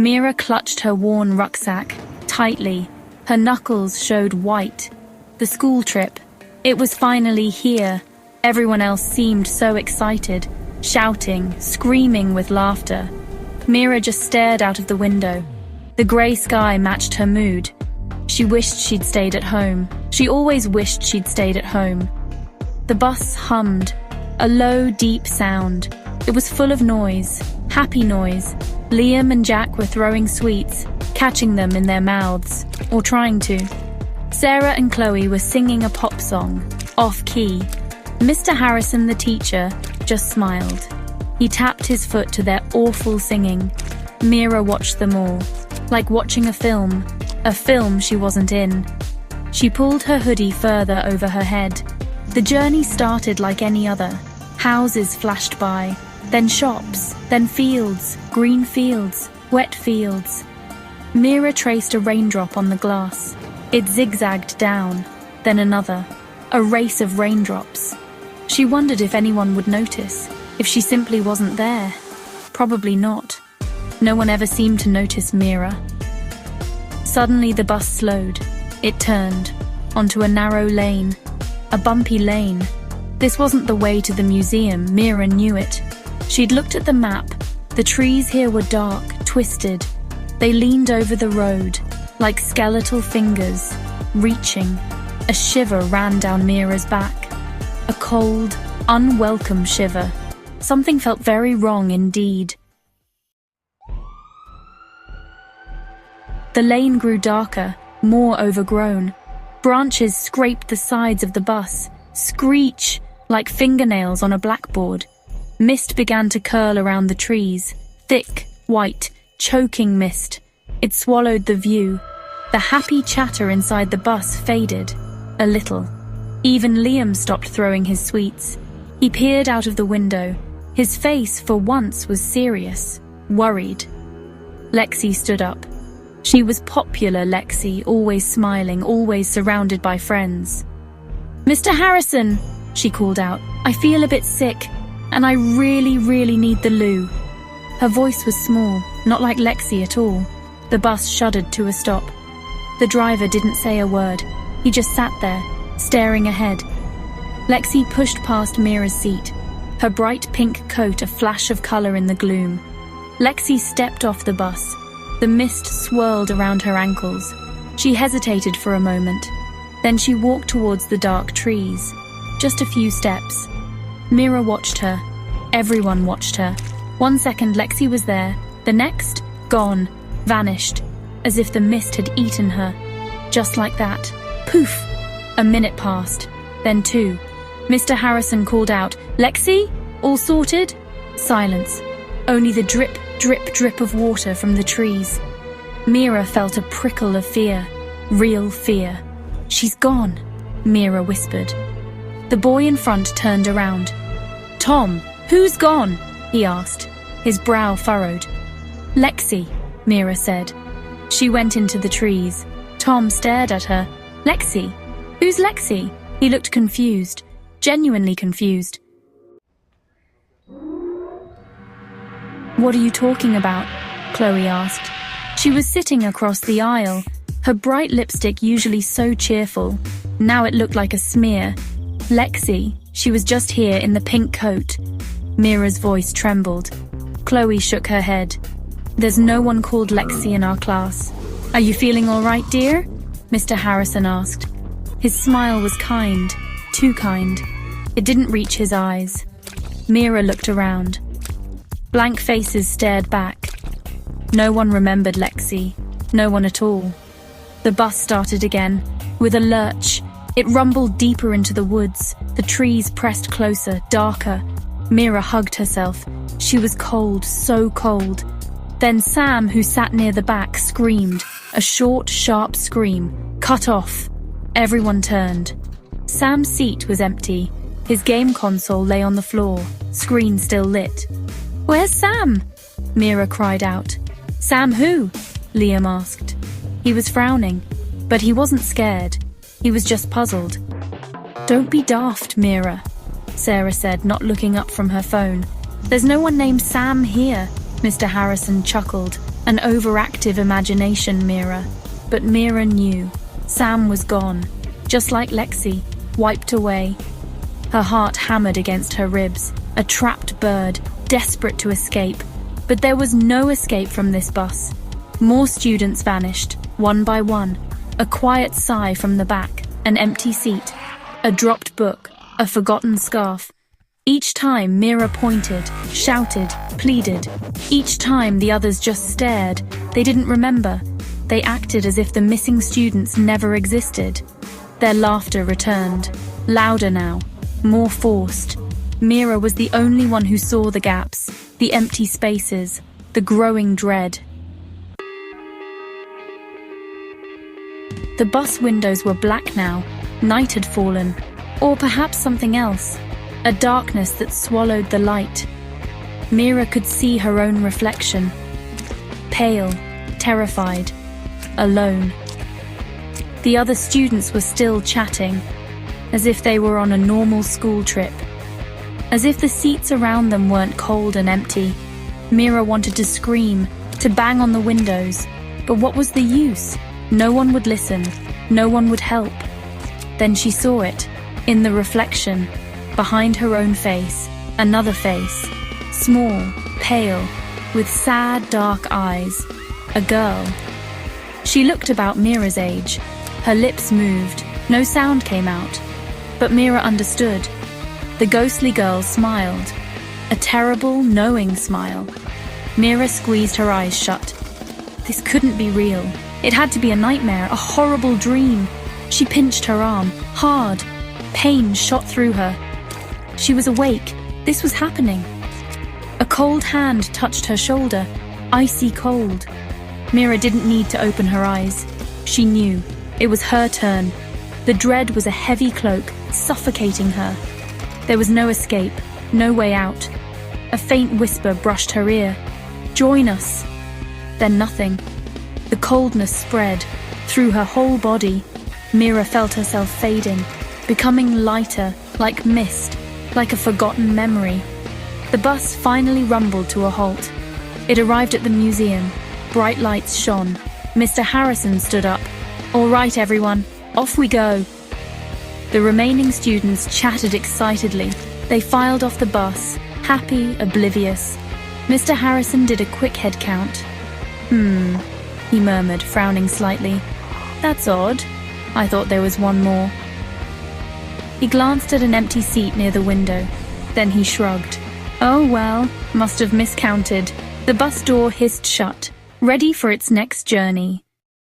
Mira clutched her worn rucksack tightly. Her knuckles showed white. The school trip. It was finally here. Everyone else seemed so excited, shouting, screaming with laughter. Mira just stared out of the window. The grey sky matched her mood. She wished she'd stayed at home. She always wished she'd stayed at home. The bus hummed, a low, deep sound. It was full of noise, happy noise. Liam and Jack were throwing sweets, catching them in their mouths, or trying to. Sarah and Chloe were singing a pop song, off-key. Mr. Harrison, the teacher, just smiled. He tapped his foot to their awful singing. Mira watched them all, like watching a film she wasn't in. She pulled her hoodie further over her head. The journey started like any other. Houses flashed by, then shops, then fields, green fields, wet fields. Mira traced a raindrop on the glass. It zigzagged down, then another, a race of raindrops. She wondered if anyone would notice, if she simply wasn't there. Probably not. No one ever seemed to notice Mira. Suddenly the bus slowed. It turned, onto a narrow lane, a bumpy lane. This wasn't the way to the museum, Mira knew it. She'd looked at the map. The trees here were dark, twisted. They leaned over the road, like skeletal fingers, reaching. A shiver ran down Mira's back. A cold, unwelcome shiver. Something felt very wrong indeed. The lane grew darker, more overgrown. Branches scraped the sides of the bus, screech like fingernails on a blackboard. Mist began to curl around the trees, thick, white, choking mist. It swallowed the view. The happy chatter inside the bus faded, a little. Even Liam stopped throwing his sweets. He peered out of the window. His face, for once, was serious, worried. Lexi stood up. She was popular Lexi, always smiling, always surrounded by friends. "Mr. Harrison," she called out, "I feel a bit sick, and I really need the loo." Her voice was small, not like Lexi at all. The bus shuddered to a stop. The driver didn't say a word. He just sat there, staring ahead. Lexi pushed past Mira's seat, her bright pink coat a flash of color in the gloom. Lexi stepped off the bus. The mist swirled around her ankles. She hesitated for a moment. Then she walked towards the dark trees. Just a few steps. Mira watched her. Everyone watched her. 1 second Lexi was there. The next, gone, vanished, as if the mist had eaten her. Just like that. Poof! A minute passed. Then 2. Mr. Harrison called out, "Lexi? All sorted?" Silence. Only the drip, drip, drip of water from the trees. Mira felt a prickle of fear. Real fear. "She's gone," Mira whispered. The boy in front turned around. "Tom, who's gone?" he asked, his brow furrowed. "Lexi," Mira said. She went into the trees. Tom stared at her. "Lexi? Who's Lexi?" He looked confused, genuinely confused. "What are you talking about?" Chloe asked. She was sitting across the aisle, her bright lipstick usually so cheerful. Now it looked like a smear. "Lexi, she was just here in the pink coat." Mira's voice trembled. Chloe shook her head. "There's no one called Lexi in our class. Are you feeling all right, dear?" Mr. Harrison asked. His smile was kind, too kind. It didn't reach his eyes. Mira looked around. Blank faces stared back. No one remembered Lexi. No one at all. The bus started again. With a lurch, it rumbled deeper into the woods. The trees pressed closer, darker. Mira hugged herself. She was cold, so cold. Then Sam, who sat near the back, screamed. A short, sharp scream. Cut off. Everyone turned. Sam's seat was empty. His game console lay on the floor, screen still lit. "Where's Sam?" Mira cried out. "Sam who?" Liam asked. He was frowning, but he wasn't scared. He was just puzzled. "Don't be daft, Mira," Sarah said, not looking up from her phone. "There's no one named Sam here." Mr. Harrison chuckled. An overactive imagination, Mira. But Mira knew. Sam was gone, just like Lexi, wiped away. Her heart hammered against her ribs, a trapped bird, desperate to escape. But there was no escape from this bus. More students vanished, one by one. A quiet sigh from the back, an empty seat, a dropped book, a forgotten scarf. Each time Mira pointed, shouted, pleaded. Each time the others just stared. They didn't remember. They acted as if the missing students never existed. Their laughter returned, louder now, more forced. Mira was the only one who saw the gaps, the empty spaces, the growing dread. The bus windows were black now. Night had fallen, or perhaps something else, a darkness that swallowed the light. Mira could see her own reflection, pale, terrified, alone. The other students were still chatting, as if they were on a normal school trip, as if the seats around them weren't cold and empty. Mira wanted to scream, to bang on the windows, but what was the use? No one would listen, no one would help. Then she saw it, in the reflection, behind her own face, another face, small, pale, with sad, dark eyes, a girl. She looked about Mira's age. Her lips moved, no sound came out. But Mira understood. The ghostly girl smiled, a terrible, knowing smile. Mira squeezed her eyes shut. This couldn't be real. It had to be a nightmare, a horrible dream. She pinched her arm, hard. Pain shot through her. She was awake. This was happening. A cold hand touched her shoulder, icy cold. Mira didn't need to open her eyes. She knew. It was her turn. The dread was a heavy cloak, suffocating her. There was no escape, no way out. A faint whisper brushed her ear. Join us. Then nothing. The coldness spread through her whole body. Mira felt herself fading, becoming lighter, like mist, like a forgotten memory. The bus finally rumbled to a halt. It arrived at the museum. Bright lights shone. Mr. Harrison stood up. All right, everyone, off we go. The remaining students chatted excitedly. They filed off the bus, happy, oblivious. Mr. Harrison did a quick head count. He murmured, frowning slightly. That's odd. I thought there was one more. He glanced at an empty seat near the window. Then he shrugged. Oh well, must have miscounted. The bus door hissed shut, ready for its next journey.